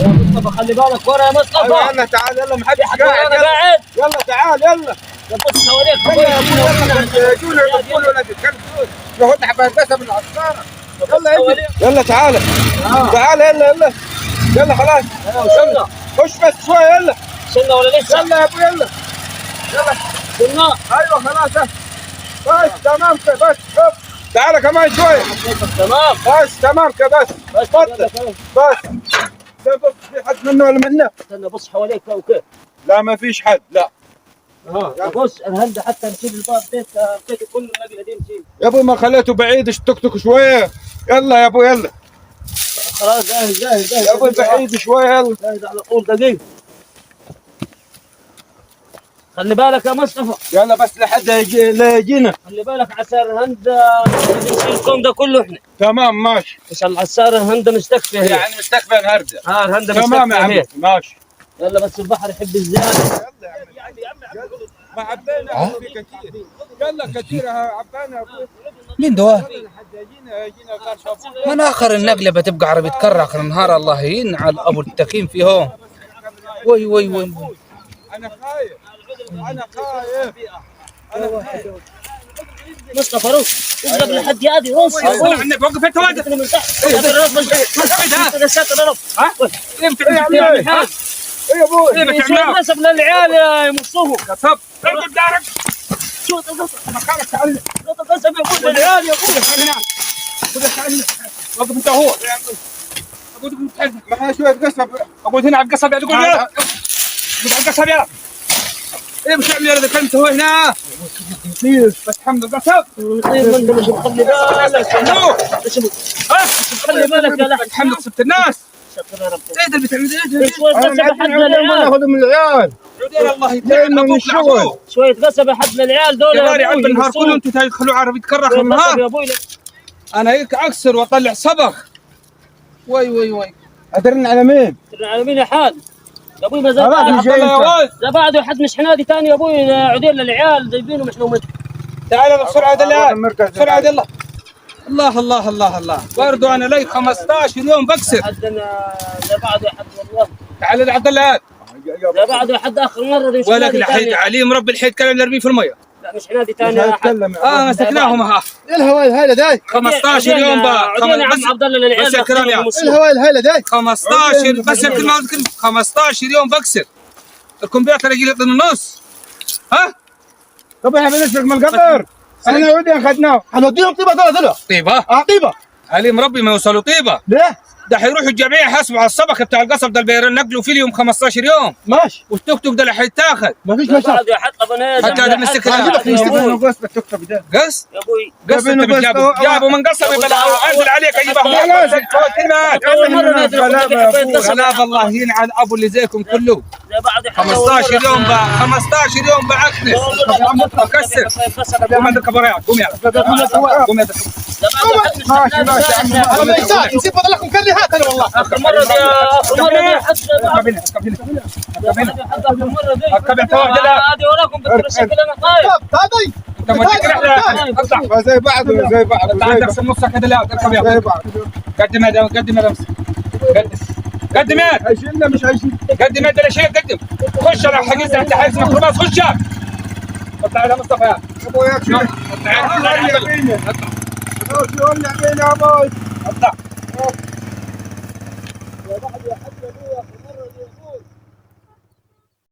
يا مصطفى خلي بالك ورا يا مصطفى. ايوه يلا تعال يلا ما حدش انا قاعد. قاعد. يلا تعال يلا. بص حواليك. يلا يا ابوي يلا تقول ولا تتكلم. ياخدنا حبايه قسم من العصاره. يلا اجي. يلا تعال. تعال يلا يلا. يلا خلاص. وصلنا. خش بس شويه يلا. وصلنا ولا لسه؟ يلا يا ابوي يلا. يلا. وصلنا. ايوه خلاص. بس تمام كده بس. تعال كمان شويه. تمام. بس تمام كده بس. بس تفضل. بس. لا بص في حد منه ولا منا؟ استنى بص حواليك وكيف. لا ما فيش حد لا. بص الهند حتى نشيل الباب بيته كله النقله دي نشيل. يا ابوي ما خليته بعيد اشتكتك شويه. يلا يا ابوي يلا. خلاص جاهز. يا ابوي بعيد شويه يلا. جاهز على طول دقيقه. خلي بالك يا مصطفى. يلا بس لحد لا يجينا. خلي بالك عسار الهند نشيل الكوم ده كله احنا. تمام ماشي. عشان عسار الهند مستكفي هي. يعني مستقبل الهرده. الهند تمام يا مستكفي هي. عم ماشي. يلا بس البحر يحب الزياده. ما عبينا في كثير. يلا كثير عبانا يا ابوي. مين دوار؟ يجينا من اخر النقله بتبقى عربية كر اخر النهار الله ينعل ابو التكييم فيهم. وي انا خايف. مصطفى روح اقرب لحد هذه روح انا عنك وقف انت واقف. من تحت يا ساتر يا رب. ايه يا ابوي؟ ايه بتعمل نسب للعيال يمصوهم. كسب. ارقد دارك. شو تقصد؟ مكانك تعال. قسم يا ابوي للعيال يا ابوي. وقف انت هو. اقول معايا شويه قصب. اقول هنا على القصب يا تقول يلا. اقول على القصب يلا. ايه بتعمل يا ذا انت هو هنا. بس حمد القصب. طيب انت مش مخلي بالك. خلي بالك يا لحم. حمد كسبت الناس. شكرا يا رب. ايه ده اللي بتعمل ايه؟ شوية قسم حد للعيال. ناخذ من العيال. الله يدينا من الشغل. شوية قسم حد للعيال دول. يا غالي عبد النهار كله انتم تدخلوا عربي تكرخ يا النهار. ابوي انا هيك اكسر واطلع صبغ. وي ادرن على مين؟ على مين يا حال؟ يا ابوي ما زال بعده حد مش حنادي ثاني يا ابوي عدين للعيال جايبينه مش نومتهم. تعال بسرعه دلال بسرعه يلا. الله برضو انا لي 15 يوم بكسر. حدنا زي بعده حد والله. تعال يا عبد الله. زي بعده حد اخر مره مش ولك لحد عليه مربي الحيط كلام نرميه في الميه. لا مش حنادي ثاني. مسكناهم ها. ايه الهواء الهيله داي؟ 15 يوم بقى. عدين يا عم عبد الله للعيال. بس الكلام يا الهواء الهيله داي؟ 15 بس الكلمه 15 يوم بكسر. الكمبيوتر يجي لي النص. ها؟ طب احنا بنسرق من القطر. احنا ودي اخذناه هنوديهم طيبه دول. طيبه؟ طيبه. علي مربي ما يوصلوا طيبه. ليه؟ ده حيروحوا الجمعيه يحاسبوا على الصبغ بتاع القصب ده اللي بينقلوا فيه اليوم 15 يوم. ماشي. والتوك توك ده اللي حيتاخذ. ما فيش مشاكل. حتى هذا مسك قص بالتوك توك ده. قص؟ يا ابوي قص انت جابوا من قصب انزل عليك ايبه. غلاب الله ينعل ابو اللي زيكم كله. 15 يوم بقى 15 يوم بعكنس. كسر. قوم عندك كبريات قوم يلا. قوم يلا. ماشي نسيب فضلكم كليهات انا والله. اخر مره دي هذه وراكم بترشكل انا طاير. هذا انت ما تجيك رحله زي بعض انت عندك نصك هذا لا اركب يلا. زي بعض. قدم هذا قدم هذا قدم يا هيشيلنا مش هيشيل. قدم هذا شيء قدم. خش انا حجز انت حجز ميكروباص خش. اطلع على مصطفى يا ابويا شو؟ ولع بينا. ولع بينا يا ابوي. اطلع. يا بعد يا حد يا ابوي اخر مره دي يا ابوي.